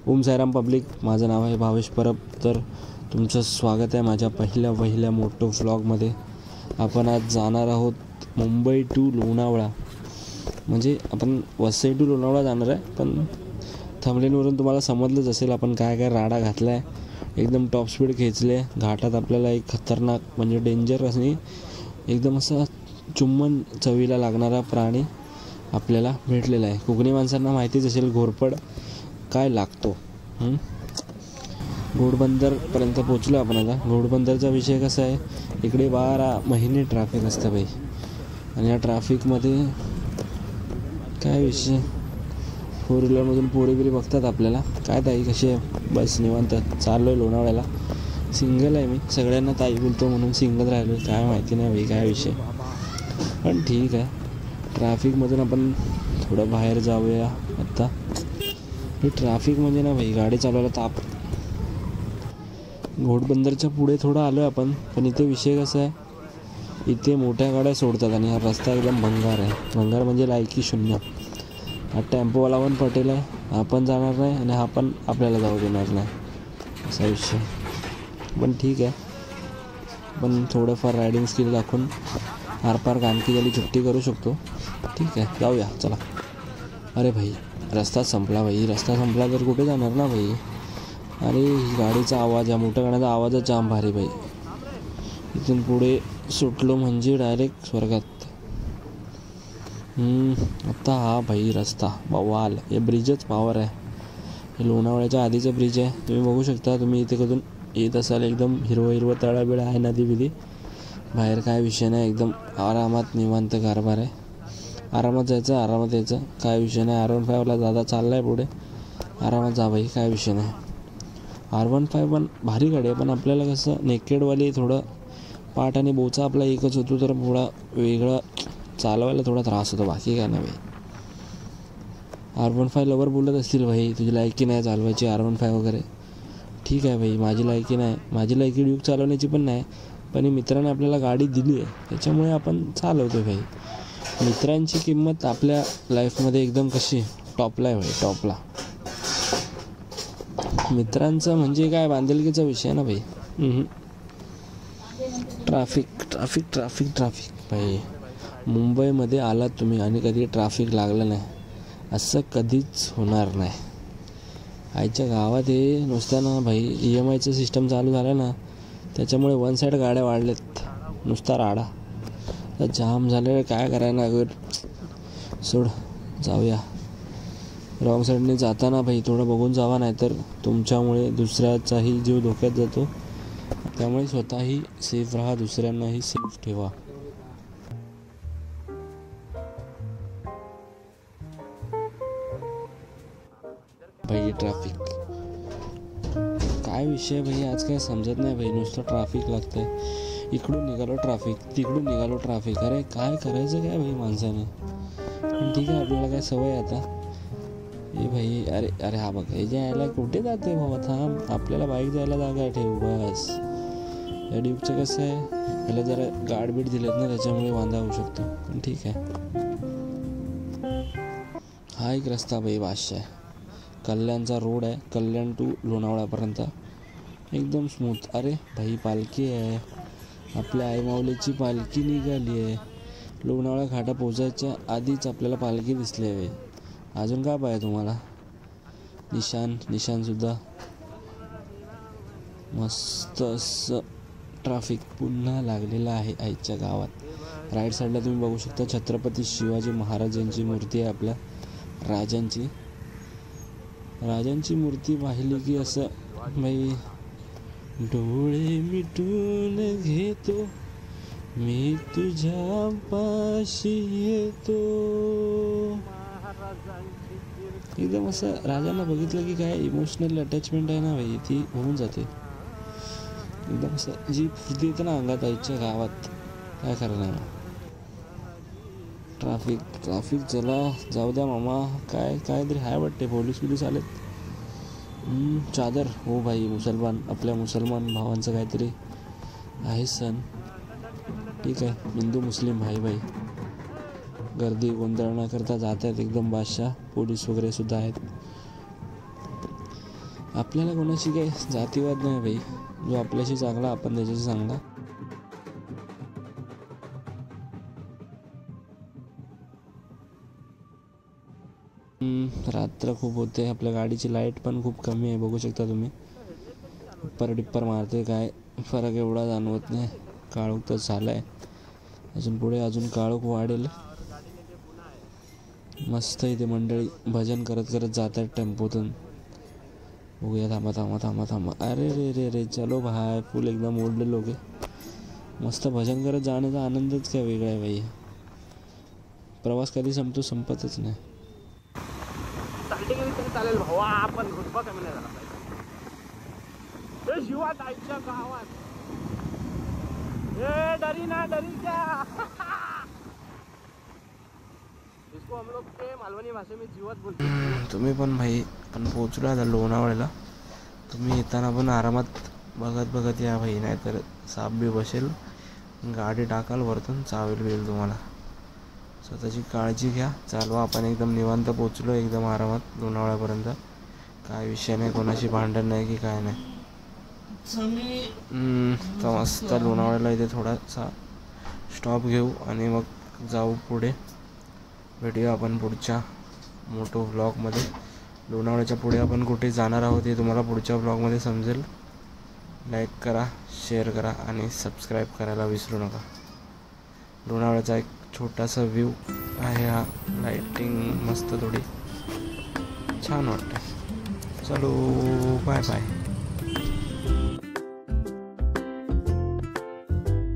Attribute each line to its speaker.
Speaker 1: Om Sairam public, माझं नाव आहे भावेश परब. तर तुमचं स्वागत आहे माझ्या पहिल्या मोठं व्लॉगमध्ये. आपण आज जाणार आहोत मुंबई टू लोणावळा. म्हणजे आपण वसई टू लोणावळा जाणार आहे, पण थंबनेलवरून तुम्हाला समजलंच असेल आपण काय काय राडा घातला आहे. एकदम टॉप स्पीड खेचले. घाटात आपल्याला एक खतरनाक म्हणजे डेंजरस आणि एकदम असा चुम्बन चवीला लागणारा प्राणी आपल्याला भेटलेला आहे. कोकणी माणसांना माहितीच असेल घोरपड काय लागतो. घोडबंदरपर्यंत पोचलो आपण. आता घोडबंदरचा विषय कसा आहे, इकडे 12 महिने ट्रॅफिक असतं बाई. आणि या ट्रॅफिकमध्ये काय विषय, 4 व्हीलरमधून पोरी बघतात आपल्याला. काय ताई कशी आहे, बस निवांत चाललो आहे लोणावळ्याला. सिंगल आहे मी, सगळ्यांना ताई बोलतो म्हणून सिंगल राहिलो. काय माहिती नाही बाई काय विषय, पण ठीक आहे. ट्रॅफिकमधून आपण थोडं बाहेर जाऊया. आत्ता हे ट्रॅफिक म्हणजे ना भाई गाडी चालवायला ताप. घोडबंदरच्या पुढे थोडं आलो आहे आपण, पण इथे विषय कसा आहे, इथे मोठ्या गाड्या सोडतात आणि हा रस्ता एकदम भंगार आहे. भंगार म्हणजे लायकी शून्य. हा टेम्पोवाला पण पटेल आहे, हा पण जाणार नाही आणि हा पण आपल्याला जाऊ देणार नाही, असा विषय. पण ठीक आहे, पण थोडंफार रायडिंग स्किल दाखवून आरपार कानकी झाली छुट्टी करू शकतो. ठीक आहे, जाऊया चला. अरे भाई रस्ता संपला भाई, रस्ता संपला तर कुठे जाणार ना भाई. अरे ही गाडीचा आवाज, या मोठ्या गाण्याचा आवाजच जाम भारी भाई. इथून पुढे सुटलो म्हणजे डायरेक्ट स्वर्गात. आत्ता हा भाई रस्ता बवाल. हे ब्रिजच पावर आहे. हे लोणावळ्याच्या आधीचं ब्रिज आहे, तुम्ही बघू शकता. तुम्ही इथे कधून येत असाल, एकदम हिरवं तळाबिळा आहे, नदी बिदी बाहेर. काय विषय नाही, एकदम आरामात निवांत कारभार आहे. आरामात जायचं, आरामात यायचं, काय विषय नाही. R15 दादा चालला आहे पुढे, आरामात जा भाई, काय विषय नाही. R15 पण भारी गाडी आहे, पण आपल्याला कसं नेकेडवाली थोडं पाठ आणि बोचा आपला एकच होतो, तर थोडा वेगळं चालवायला थोडा त्रास होतो, बाकी काय नाही भाई. R15 लवर बोलत असतील भाई तुझी लायकी नाही चालवायची R15 वगैरे. ठीक आहे भाई, माझी लायकी नाही, माझी लायकी ड्यूक चालवण्याची पण नाही, पण मित्राने आपल्याला गाडी दिली आहे त्याच्यामुळे आपण चालवतो भाई. मित्रांची किंमत आपल्या लाईफमध्ये एकदम कशी टॉपला आहे भाई, टॉपला. मित्रांचं म्हणजे काय बांधिलकीचा विषय ना भाई. ट्रॅफिक भाई. मुंबईमध्ये आलात तुम्ही आणि कधी ट्रॅफिक लागलं नाही, असं कधीच होणार नाही. आईच्या गावात हे नुसतं ना भाई, EMIचं सिस्टम चालू झालं ना, त्याच्यामुळे वन साईड गाड्या वाढलेत, नुसता राडा. तर जाम झाले, काय करायला अगर सोड, जाऊया. रॉंग साईडने जाताना भाई थोडं बघून जावा, नाही तर तुमच्यामुळे दुसऱ्याचाही जीव धोक्यात जातो. त्यामुळे स्वतःही सेफ राहा, दुसऱ्यांनाही सेफ ठेवा. भाई ट्रॅफिक काय विषय भाई, आज काय समजत नाही भाई. नुसतं ट्रॅफिक लागतंय. इकडून निघालो ट्रॅफिक, तिकडून निघालो ट्रॅफिक. अरे काय करायचं काय भाई माणसाने. पण ठीक आहे, आपल्याला काय सवय आता. ए भाई अरे अरे हा बघ, हे जे यायला कुठे जाते बाबा, थांब. आपल्याला बाईक जायला जागा ठेव बस. या ड्यूकचं कसं आहे, याला जरा गाडबीड दिलेत ना, त्याच्यामुळे वांदा होऊ शकतो, पण ठीक आहे. हा एक रस्ता भाई बादशाह आहे. कल्याणचा रोड आहे, कल्याण टू लोणावळ्यापर्यंत एकदम स्मूथ. अरे भाई पालखी आहे, आपल्या आई माऊलीची पालखी निघाली आहे. लोणावळा घाटा पोचायच्या आधीच आपल्याला पालखी दिसली आहे. अजून काय पाहिजे तुम्हाला. निशानसुद्धा मस्त असं. ट्रॅफिक पुन्हा लागलेलं आहे आईच्या गावात. राईट साईडला तुम्ही बघू शकता छत्रपती शिवाजी महाराज यांची मूर्ती आहे. आपल्या राजांची मूर्ती पाहिली की असं बाई डोळे मिटून घेतो मी, तुझ्या पाशी येतो. एकदम असं राजांना बघितलं की काय इमोशनल अटॅचमेंट आहे ना भाई, ती होऊन जाते. एकदम असं जी फुर्ती येते ना अंगात आईच्या गावात, काय करणार. ट्रॅफिक चला जाऊ द्या मामा. काहीतरी हाय वाटते, पोलीस आलेत. चादर हो भाई, आपल्या मुसलमान भावांचं काहीतरी आहे सण. ठीक आहे, हिंदू मुस्लिम भाई गर्दी गोंधळ न करता जात आहेत एकदम बादशाह. पोलीस वगैरे सुद्धा आहेत. आपल्याला कोणाशी काही जातीवाद नाही भाई. जो आपल्याशी चांगला आपण त्याच्याशी चांगला. रात्र खूप होते. आपल्या गाडीची लाईट पण खूप कमी आहे, बघू शकता तुम्ही. टिप्पर मारते काय फरक एवढा जाणवत नाही. काळोख तर झाला आहे, अजून पुढे अजून काळोख वाढेल. मस्त इथे मंडळी भजन करत करत जात आहेत टेम्पोतून. बघूया. थांबा थांबा थांबा थांबा. अरे रे रे रे चलो भाई. फुल एकदम ओल्ड लोक आहे. मस्त भजन करत जाण्याचा आनंदच काय वेगळा आहे भाई. प्रवास कधी संपतो संपतच नाही.
Speaker 2: चालेल भाऊ, आपण घुटपा कमी नाही झाला पाहिजे. शिवात आईच्या गावात डरी ना डरी क्या इसको हम लोग के मालवणी भाषे में जीवत बोलतो.
Speaker 1: तुम्ही पण भाई पण पोहोचलो आता लोणावळ्याला. तुम्ही येताना पण आरामात बघत बघत या भाई, नाहीतर साप बी बसेल. गाडी टाकाल वरतून चावेल बिल तुम्हाला. स्वतःची काळजी घ्या. चालवा. आपण एकदम निवांत पोचलो, एकदम आरामात लोणावळ्यापर्यंत. काय विषय नाही, कोणाशी भांडण नाही की काय नाही. तर मस्त लोणावळ्याला इथे थोडासा स्टॉप घेऊ आणि मग जाऊ पुढे. भेटूया आपण पुढच्या मोठो व्लॉगमध्ये. लोणावळ्याच्या पुढे आपण कुठे जाणार आहोत हे तुम्हाला पुढच्या व्लॉगमध्ये समजेल. लाईक करा, शेअर करा आणि सबस्क्राईब करायला विसरू नका. लोणावळ्याचा एक छोटासा व्ह्यू आहे हा. लाईटिंग मस्त थोडी छान वाटतं. चलो बाय बाय.